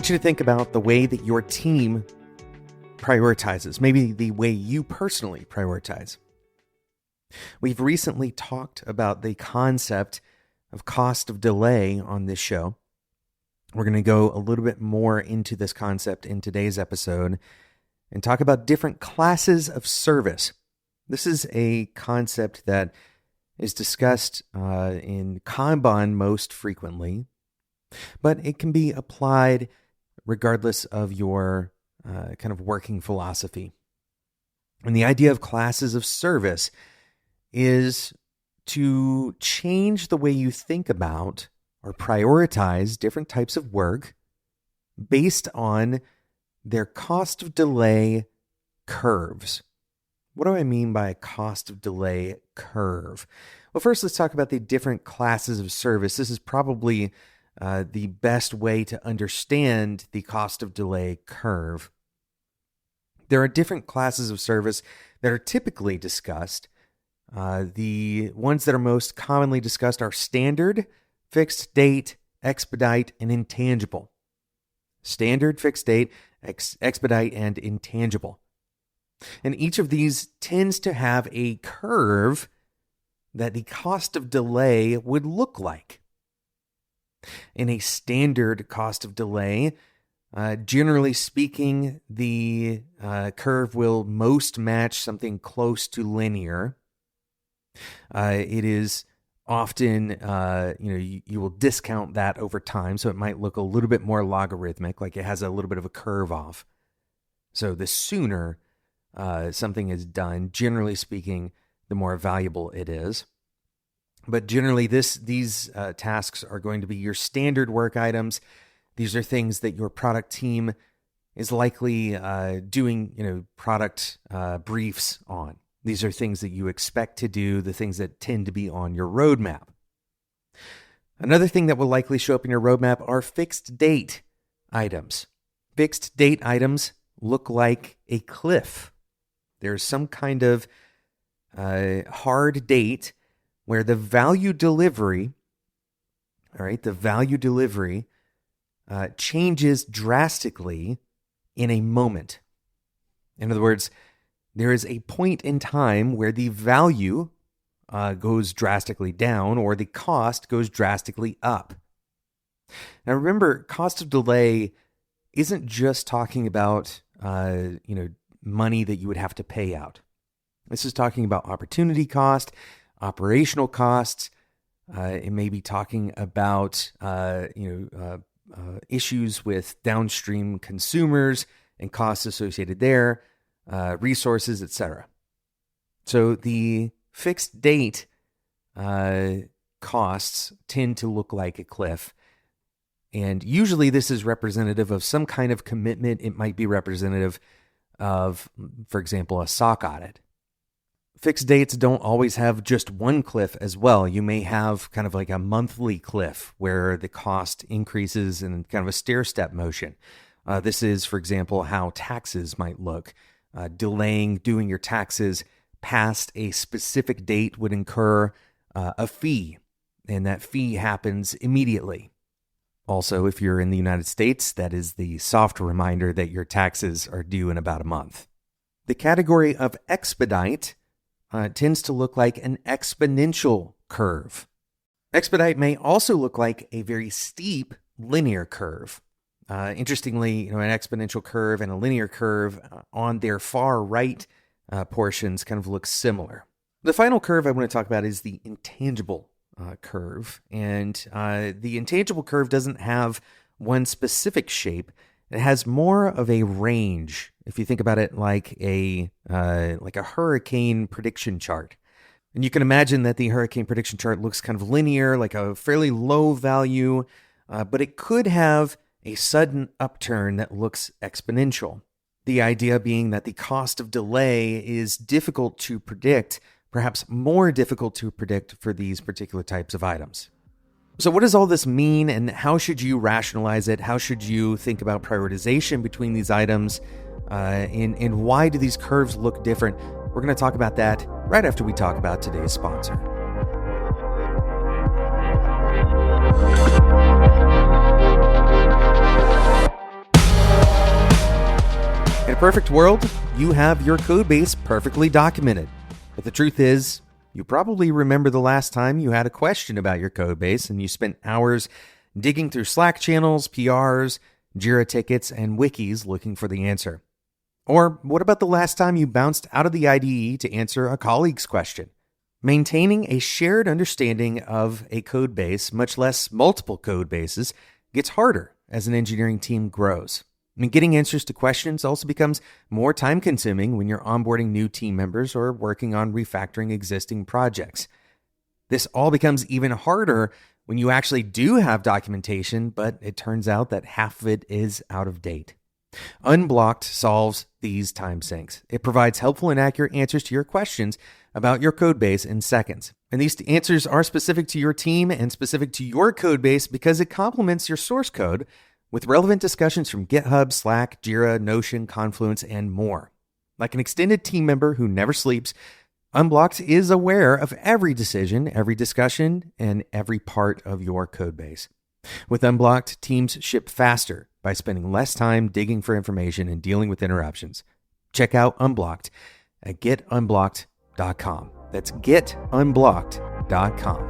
want you to think about the way that your team prioritizes, maybe the way you personally prioritize. We've recently talked about the concept of cost of delay on this show. We're going to go a little bit more into this concept in today's episode and talk about different classes of service. This is a concept that is discussed in Kanban most frequently, but it can be applied regardless of your kind of working philosophy. And the idea of classes of service is to change the way you think about or prioritize different types of work based on their cost of delay curves. What do I mean by a cost of delay curve? Well, first, let's talk about the different classes of service. This is probably the best way to understand the cost of delay curve. There are different classes of service that are typically discussed. The ones that are most commonly discussed are standard, fixed date, expedite, and intangible. Standard, fixed date, expedite, and intangible. And each of these tends to have a curve that the cost of delay would look like. In a standard cost of delay, generally speaking, the curve will most match something close to linear. It is often, you will discount that over time, so it might look a little bit more logarithmic, like it has a little bit of a curve off. So the sooner something is done, generally speaking, the more valuable it is. But generally, these tasks are going to be your standard work items. These are things that your product team is likely doing, product briefs on. These are things that you expect to do, the things that tend to be on your roadmap. Another thing that will likely show up in your roadmap are fixed date items. Fixed date items look like a cliff. There's some kind of hard date where the value delivery, changes drastically in a moment. In other words, there is a point in time where the value goes drastically down or the cost goes drastically up. Now remember, cost of delay isn't just talking about money that you would have to pay out. This is talking about opportunity cost, operational costs. It may be talking about issues with downstream consumers and costs associated there, resources, etc. So the fixed date costs tend to look like a cliff. And usually this is representative of some kind of commitment. It might be representative of, for example, a SOC audit. Fixed dates don't always have just one cliff as well. You may have kind of like a monthly cliff where the cost increases in kind of a stair-step motion. This is, for example, how taxes might look. Delaying doing your taxes past a specific date would incur a fee, and that fee happens immediately. Also, if you're in the United States, that is the soft reminder that your taxes are due in about a month. The category of expedite tends to look like an exponential curve. Expedite may also look like a very steep linear curve. Interestingly, an exponential curve and a linear curve on their far right portions kind of look similar. The final curve I want to talk about is the intangible curve. And the intangible curve doesn't have one specific shape. It has more of a range. If you think about it like a hurricane prediction chart. And you can imagine that the hurricane prediction chart looks kind of linear, like a fairly low value, but it could have a sudden upturn that looks exponential. The idea being that the cost of delay is difficult to predict, perhaps more difficult to predict for these particular types of items. So what does all this mean, and how should you rationalize it? How should you think about prioritization between these items? And why do these curves look different? We're going to talk about that right after we talk about today's sponsor. In a perfect world, you have your code base perfectly documented. But the truth is, you probably remember the last time you had a question about your code base and you spent hours digging through Slack channels, PRs, Jira tickets, and wikis looking for the answer. Or what about the last time you bounced out of the IDE to answer a colleague's question? Maintaining a shared understanding of a code base, much less multiple code bases, gets harder as an engineering team grows. Getting answers to questions also becomes more time-consuming when you're onboarding new team members or working on refactoring existing projects. This all becomes even harder when you actually do have documentation, but it turns out that half of it is out of date. Unblocked solves these time sinks. It provides helpful and accurate answers to your questions about your code base in seconds. And these answers are specific to your team and specific to your code base because it complements your source code with relevant discussions from GitHub, Slack, Jira, Notion, Confluence, and more. Like an extended team member who never sleeps, Unblocked is aware of every decision, every discussion, and every part of your code base. With Unblocked, teams ship faster by spending less time digging for information and dealing with interruptions. Check out Unblocked at getunblocked.com. That's getunblocked.com.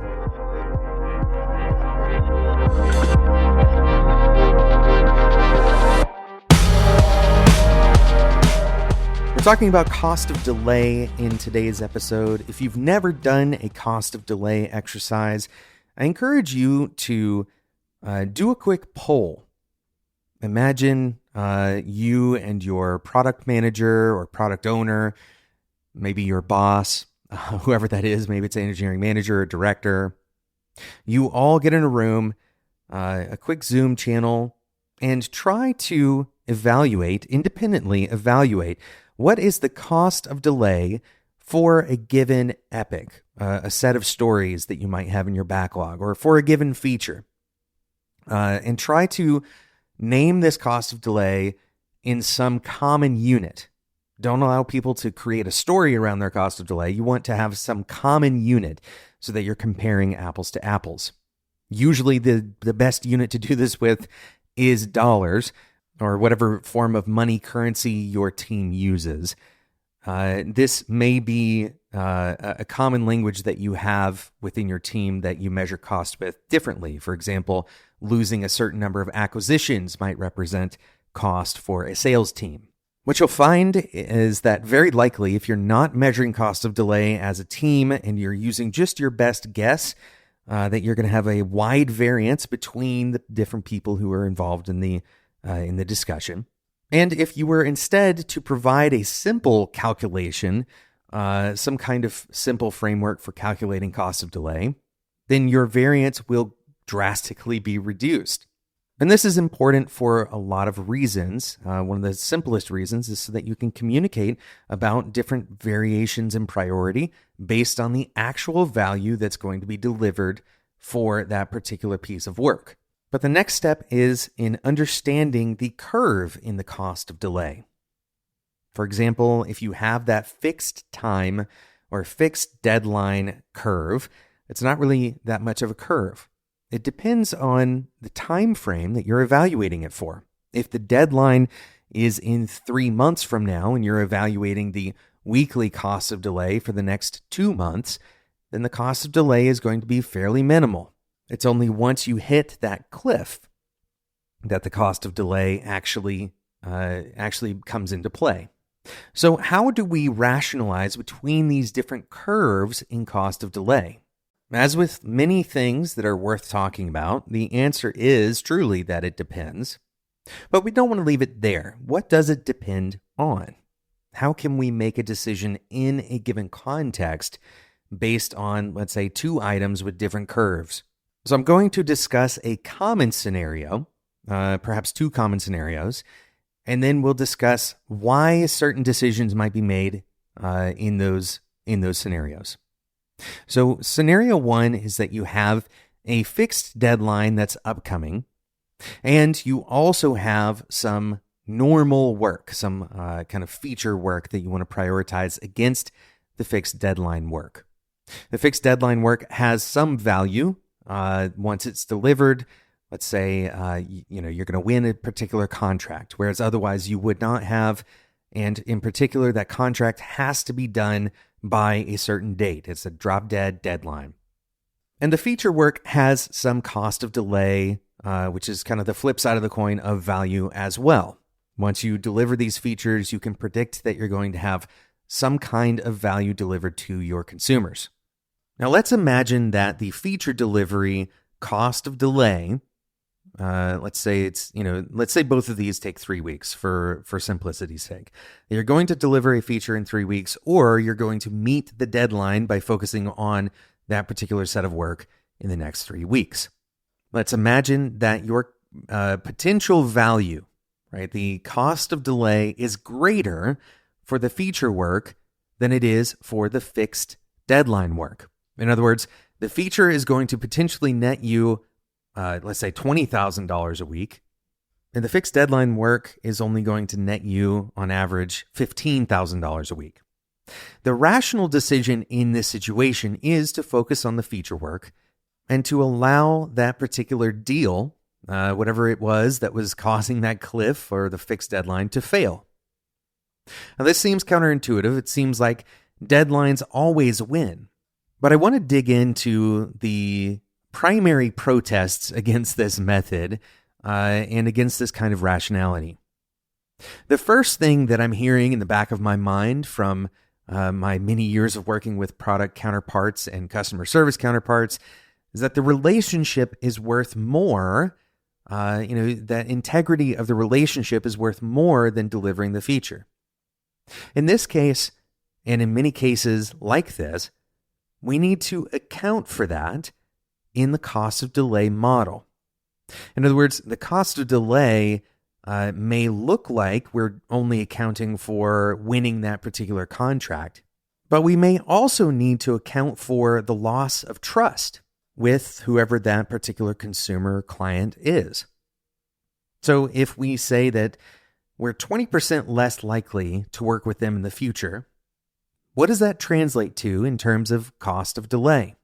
We're talking about cost of delay in today's episode. If you've never done a cost of delay exercise, I encourage you to do a quick poll. Imagine you and your product manager or product owner, maybe your boss, whoever that is, maybe it's an engineering manager or director. You all get in a room, a quick Zoom channel, and try to independently evaluate what is the cost of delay for a given epic, a set of stories that you might have in your backlog, or for a given feature. And try to name this cost of delay in some common unit. Don't allow people to create a story around their cost of delay. You want to have some common unit so that you're comparing apples to apples. Usually the best unit to do this with is dollars, or whatever form of money currency your team uses. This may be a common language that you have within your team that you measure cost with differently. For example, losing a certain number of acquisitions might represent cost for a sales team. What you'll find is that very likely, if you're not measuring cost of delay as a team and you're using just your best guess, that you're going to have a wide variance between the different people who are involved in the discussion. And if you were instead to provide a simple calculation, some kind of simple framework for calculating cost of delay, then your variance will drastically be reduced. And this is important for a lot of reasons. One of the simplest reasons is so that you can communicate about different variations in priority based on the actual value that's going to be delivered for that particular piece of work. But the next step is in understanding the curve in the cost of delay. For example, if you have that fixed time or fixed deadline curve, it's not really that much of a curve. It depends on the time frame that you're evaluating it for. If the deadline is in 3 months from now and you're evaluating the weekly cost of delay for the next 2 months, then the cost of delay is going to be fairly minimal. It's only once you hit that cliff that the cost of delay actually comes into play. So how do we rationalize between these different curves in cost of delay? As with many things that are worth talking about, the answer is truly that it depends. But we don't want to leave it there. What does it depend on? How can we make a decision in a given context based on, let's say, 2 items with different curves? So I'm going to discuss a common scenario, perhaps 2 common scenarios, and then we'll discuss why certain decisions might be made in those scenarios. So scenario 1 is that you have a fixed deadline that's upcoming, and you also have some normal work, some kind of feature work that you want to prioritize against the fixed deadline work. The fixed deadline work has some value. Once it's delivered, let's say you're going to win a particular contract, whereas otherwise you would not have And in particular, that contract has to be done by a certain date. It's a drop dead deadline. And the feature work has some cost of delay, which is kind of the flip side of the coin of value as well. Once you deliver these features, you can predict that you're going to have some kind of value delivered to your consumers. Now, let's imagine that the feature delivery cost of delay, let's say both of these take 3 weeks for simplicity's sake. You're going to deliver a feature in 3 weeks, or you're going to meet the deadline by focusing on that particular set of work in the next 3 weeks. Let's imagine that your potential value, right, the cost of delay is greater for the feature work than it is for the fixed deadline work. In other words, the feature is going to potentially net you, let's say, $20,000 a week, and the fixed deadline work is only going to net you, on average, $15,000 a week. The rational decision in this situation is to focus on the feature work and to allow that particular deal, whatever it was that was causing that cliff or the fixed deadline, to fail. Now, this seems counterintuitive. It seems like deadlines always win. But I want to dig into the primary protests against this method and against this kind of rationality. The first thing that I'm hearing in the back of my mind from my many years of working with product counterparts and customer service counterparts is that the relationship is worth more. That integrity of the relationship is worth more than delivering the feature. In this case, and in many cases like this, we need to account for that in the cost of delay model. In other words, the cost of delay may look like we're only accounting for winning that particular contract, but we may also need to account for the loss of trust with whoever that particular consumer client is. So if we say that we're 20% less likely to work with them in the future, what does that translate to in terms of cost of delay?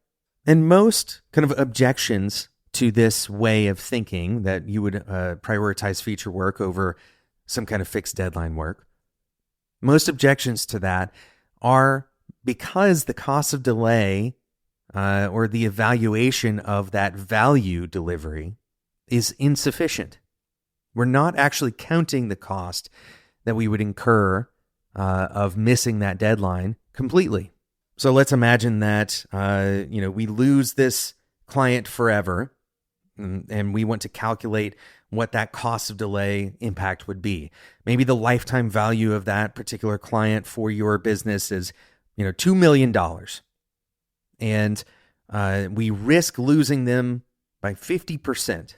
And most kind of objections to this way of thinking that you would prioritize feature work over some kind of fixed deadline work, most objections to that are because the cost of delay or the evaluation of that value delivery is insufficient. We're not actually counting the cost that we would incur of missing that deadline completely. So let's imagine that we lose this client forever, and we want to calculate what that cost of delay impact would be. Maybe the lifetime value of that particular client for your business is, $2 million. And we risk losing them by 50%.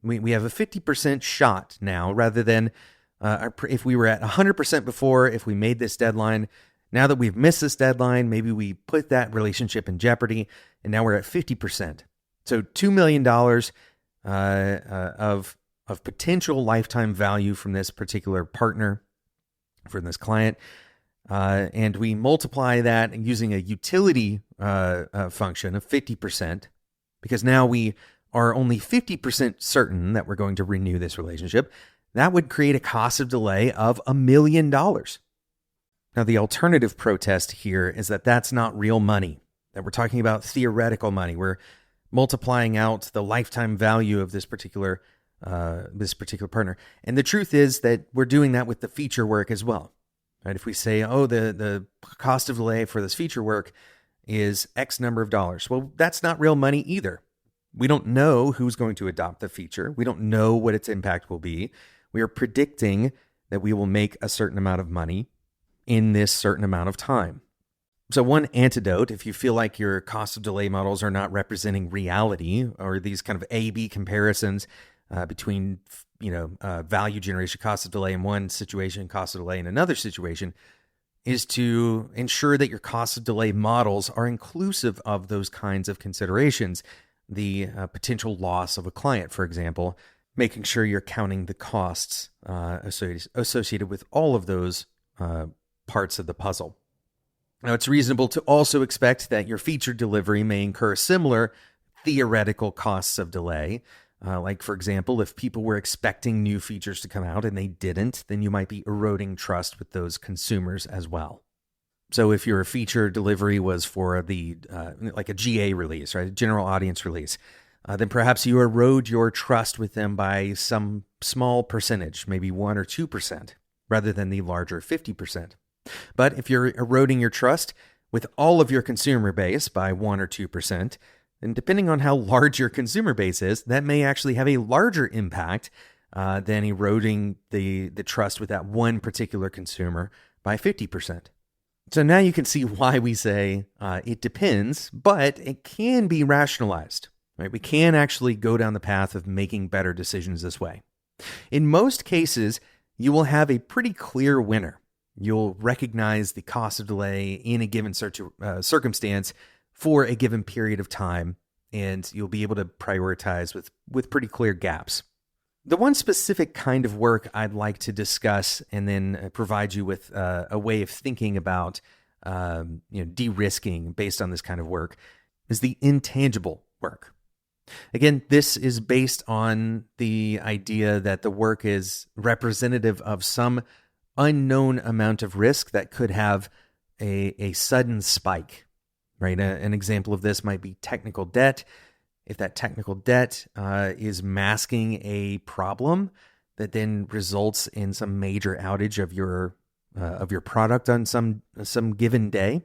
We have a 50% shot now, rather than if we were at 100% before, if we made this deadline. Now that we've missed this deadline, maybe we put that relationship in jeopardy, and now we're at 50%. So $2 million of potential lifetime value from this particular partner, from this client, and we multiply that using a utility function of 50%, because now we are only 50% certain that we're going to renew this relationship. That would create a cost of delay of $1 million. Now, the alternative protest here is that that's not real money, that we're talking about theoretical money. We're multiplying out the lifetime value of this particular partner. And the truth is that we're doing that with the feature work as well. Right? If we say, the cost of delay for this feature work is X number of dollars, well, that's not real money either. We don't know who's going to adopt the feature. We don't know what its impact will be. We are predicting that we will make a certain amount of money in this certain amount of time. So one antidote, if you feel like your cost of delay models are not representing reality, or these kind of A/B comparisons between value generation, cost of delay in one situation, cost of delay in another situation, is to ensure that your cost of delay models are inclusive of those kinds of considerations. The potential loss of a client, for example, making sure you're counting the costs associated with all of those parts of the puzzle. Now, it's reasonable to also expect that your feature delivery may incur similar theoretical costs of delay, Like, for example, if people were expecting new features to come out and they didn't, then you might be eroding trust with those consumers as well. So if your feature delivery was for the like a GA release, right, a general audience release, then perhaps you erode your trust with them by some small percentage, maybe 1 or 2%, rather than the larger 50%. But if you're eroding your trust with all of your consumer base by 1 or 2%, and depending on how large your consumer base is, that may actually have a larger impact than eroding the trust with that one particular consumer by 50%. So now you can see why we say it depends, but it can be rationalized. Right? We can actually go down the path of making better decisions this way. In most cases, you will have a pretty clear winner. You'll recognize the cost of delay in a given circumstance for a given period of time, and you'll be able to prioritize with pretty clear gaps. The one specific kind of work I'd like to discuss and then provide you with a way of thinking about de-risking based on this kind of work is the intangible work. Again, this is based on the idea that the work is representative of some unknown amount of risk that could have a sudden spike. Right? An example of this might be technical debt. If that technical debt is masking a problem that then results in some major outage of your product on some given day,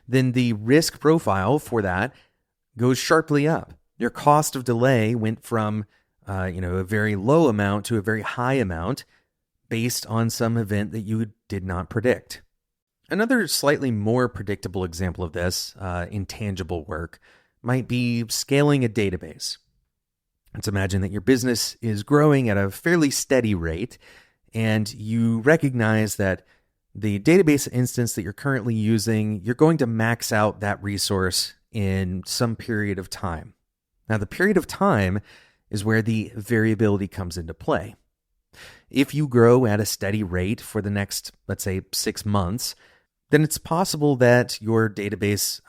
then the risk profile for that goes sharply up. Your cost of delay went from a very low amount to a very high amount based on some event that you did not predict. Another slightly more predictable example of this, intangible work, might be scaling a database. Let's imagine that your business is growing at a fairly steady rate, and you recognize that the database instance that you're currently using, you're going to max out that resource in some period of time. Now, the period of time is where the variability comes into play. If you grow at a steady rate for the next, let's say, 6 months, then it's possible that your database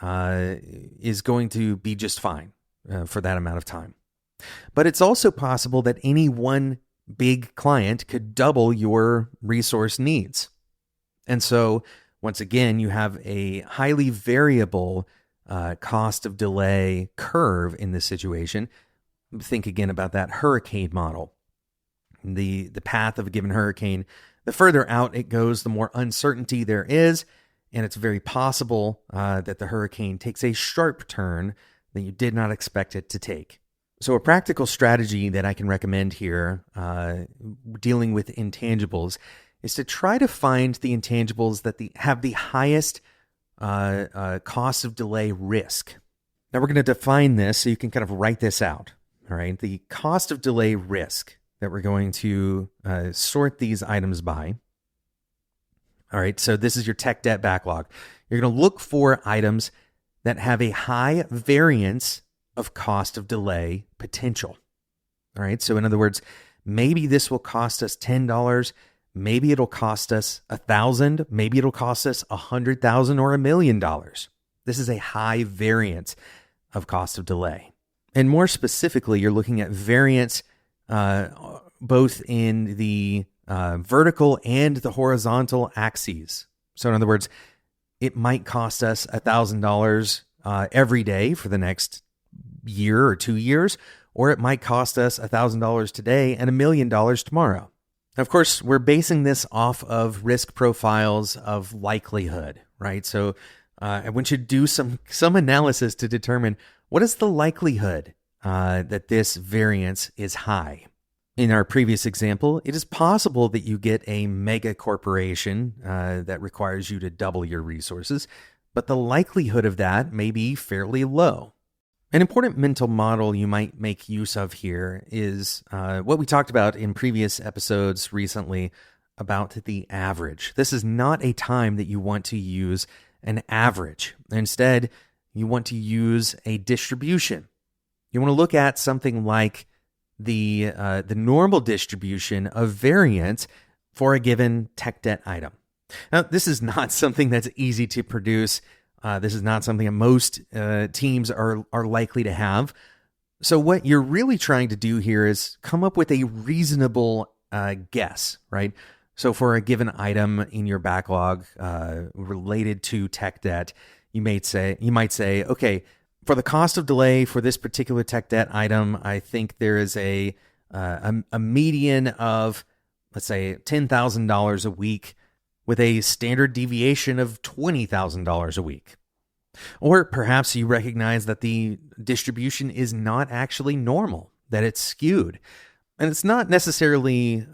is going to be just fine for that amount of time. But it's also possible that any one big client could double your resource needs. And so, once again, you have a highly variable cost of delay curve in this situation. Think again about that hurricane model. The path of a given hurricane, the further out it goes, the more uncertainty there is. And it's very possible that the hurricane takes a sharp turn that you did not expect it to take. So a practical strategy that I can recommend here, dealing with intangibles, is to try to find the intangibles that have the highest cost of delay risk. Now we're going to define this so you can kind of write this out. All right, the cost of delay risk that we're going to sort these items by. All right, so this is your tech debt backlog. You're going to look for items that have a high variance of cost of delay potential. All right, so in other words, maybe this will cost us $10, maybe it'll cost us $1,000, maybe it'll cost us $100,000 or $1 million. This is a high variance of cost of delay. And more specifically, you're looking at variance both in the vertical and the horizontal axes. So in other words, it might cost us $1,000 every day for the next year or 2 years, or it might cost us $1,000 today and $1 million tomorrow. Of course, we're basing this off of risk profiles of likelihood, right? So I want you to do some analysis to determine what is the likelihood that this variance is high. In our previous example, it is possible that you get a mega corporation that requires you to double your resources, but the likelihood of that may be fairly low. An important mental model you might make use of here is what we talked about in previous episodes recently about the average. This is not a time that you want to use an average. Instead, you want to use a distribution. You want to look at something like the normal distribution of variance for a given tech debt item. Now, this is not something that's easy to produce. This is not something that most teams are likely to have. So what you're really trying to do here is come up with a reasonable guess, right? So for a given item in your backlog related to tech debt, you might say, okay, for the cost of delay for this particular tech debt item, I think there is a median of, let's say, $10,000 a week with a standard deviation of $20,000 a week. Or perhaps you recognize that the distribution is not actually normal, that it's skewed. And it's not necessarily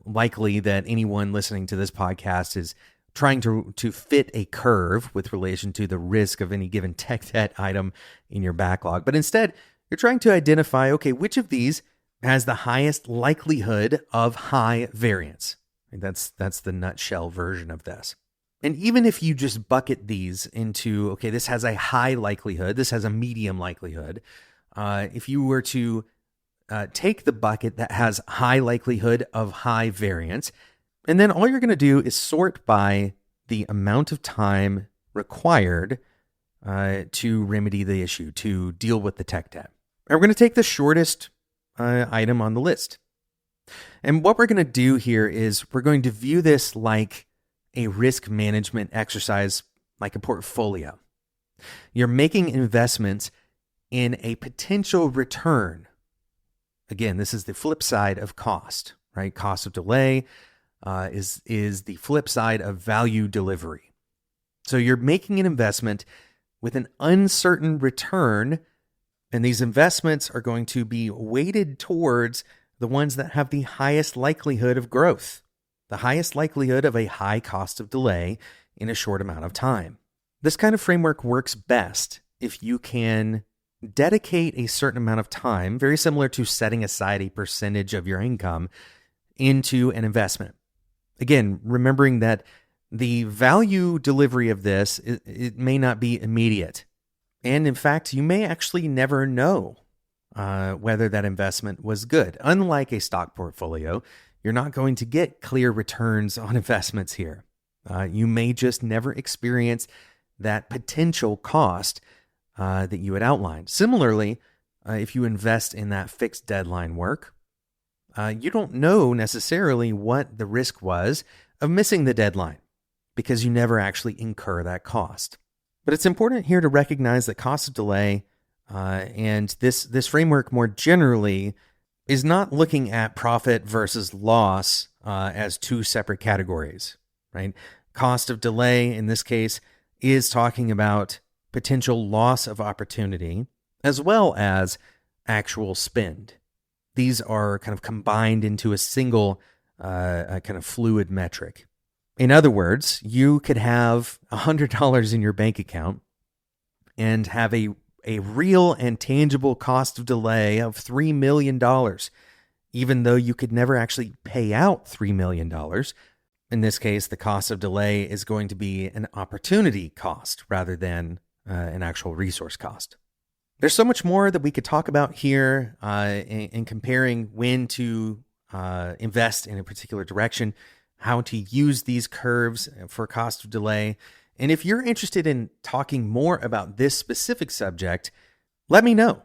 likely that anyone listening to this podcast is trying to fit a curve with relation to the risk of any given tech debt item in your backlog. But instead, you're trying to identify, okay, which of these has the highest likelihood of high variance. That's the nutshell version of this. And even if you just bucket these into, okay, this has a high likelihood, this has a medium likelihood, if you were to take the bucket that has high likelihood of high variance, and then all you're going to do is sort by the amount of time required to remedy the issue, to deal with the tech debt. And we're going to take the shortest item on the list. And what we're going to do here is we're going to view this like a risk management exercise, like a portfolio. You're making investments in a potential return. Again, this is the flip side of cost, right? Cost of delay is the flip side of value delivery. So you're making an investment with an uncertain return, and these investments are going to be weighted towards the ones that have the highest likelihood of growth, the highest likelihood of a high cost of delay in a short amount of time. This kind of framework works best if you can dedicate a certain amount of time, very similar to setting aside a percentage of your income into an investment. Again, remembering that the value delivery of this, it may not be immediate. And in fact, you may actually never know whether that investment was good. Unlike a stock portfolio, you're not going to get clear returns on investments here. You may just never experience that potential cost that you had outlined. Similarly, if you invest in that fixed deadline work, you don't know necessarily what the risk was of missing the deadline because you never actually incur that cost. But it's important here to recognize that cost of delay and this framework more generally is not looking at profit versus loss as two separate categories, right? Cost of delay in this case is talking about potential loss of opportunity as well as actual spend. These are kind of combined into a single kind of fluid metric. In other words, you could have $100 in your bank account and have a real and tangible cost of delay of $3 million, even though you could never actually pay out $3 million. In this case, the cost of delay is going to be an opportunity cost rather than an actual resource cost. There's so much more that we could talk about here in comparing when to invest in a particular direction, how to use these curves for cost of delay. And if you're interested in talking more about this specific subject, let me know.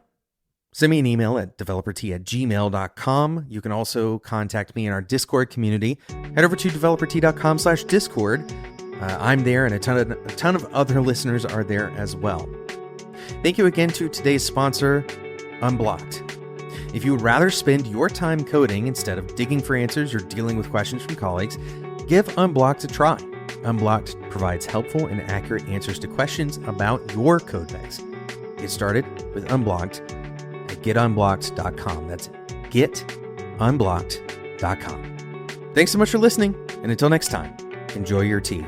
Send me an email at developert@gmail.com. You can also contact me in our Discord community. Head over to developert.com/Discord. I'm there, and a ton of other listeners are there as well. Thank you again to today's sponsor, Unblocked. If you would rather spend your time coding instead of digging for answers or dealing with questions from colleagues, give Unblocked a try. Unblocked provides helpful and accurate answers to questions about your code base. Get started with Unblocked at getunblocked.com. That's getunblocked.com. Thanks so much for listening, and until next time, enjoy your tea.